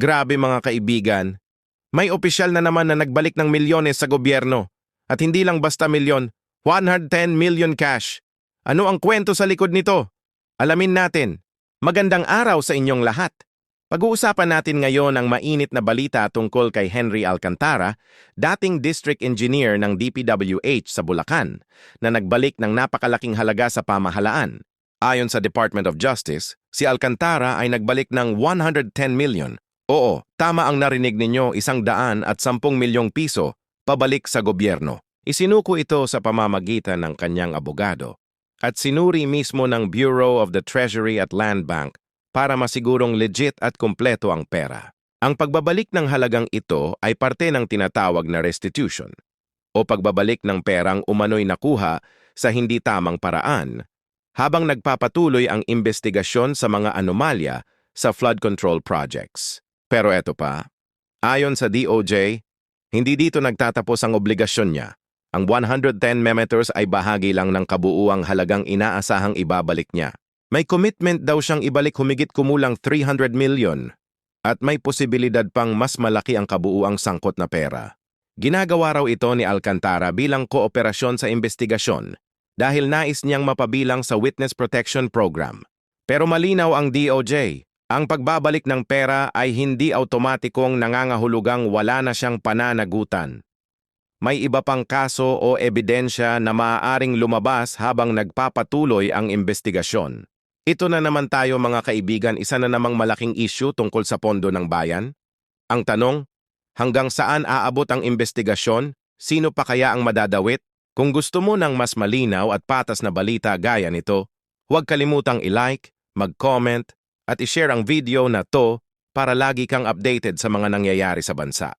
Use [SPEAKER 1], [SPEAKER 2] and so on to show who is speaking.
[SPEAKER 1] Grabe mga kaibigan, may opisyal na naman na nagbalik ng milyones sa gobyerno. At hindi lang basta milyon, 110 million cash. Ano ang kwento sa likod nito? Alamin natin. Magandang araw sa inyong lahat. Pag-uusapan natin ngayon ang mainit na balita tungkol kay Henry Alcantara, dating district engineer ng DPWH sa Bulacan, na nagbalik ng napakalaking halaga sa pamahalaan. Ayon sa Department of Justice, si Alcantara ay nagbalik ng 110 million. Oo, tama ang narinig ninyo, 110 milyong piso pabalik sa gobyerno. Isinuko ito sa pamamagitan ng kanyang abogado at sinuri mismo ng Bureau of the Treasury at Land Bank para masigurong legit at kumpleto ang pera. Ang pagbabalik ng halagang ito ay parte ng tinatawag na restitution o pagbabalik ng perang umano'y nakuha sa hindi tamang paraan habang nagpapatuloy ang investigasyon sa mga anomalya sa flood control projects. Pero eto pa, ayon sa DOJ, hindi dito nagtatapos ang obligasyon niya. Ang 110 millimeters ay bahagi lang ng kabuuang halagang inaasahang ibabalik niya. May commitment daw siyang ibalik humigit kumulang 300 million at may posibilidad pang mas malaki ang kabuuang sangkot na pera. Ginagawa raw ito ni Alcantara bilang kooperasyon sa investigasyon dahil nais niyang mapabilang sa Witness Protection Program. Pero malinaw ang DOJ. Ang pagbabalik ng pera ay hindi automatikong nangangahulugang wala na siyang pananagutan. May iba pang kaso o ebidensya na maaaring lumabas habang nagpapatuloy ang investigasyon. Ito na naman tayo mga kaibigan, isa na namang malaking issue tungkol sa pondo ng bayan. Ang tanong, hanggang saan aabot ang investigasyon? Sino pa kaya ang madadawit? Kung gusto mo ng mas malinaw at patas na balita gaya nito, huwag kalimutang i-like, mag-comment, at i-share ang video na to para lagi kang updated sa mga nangyayari sa bansa.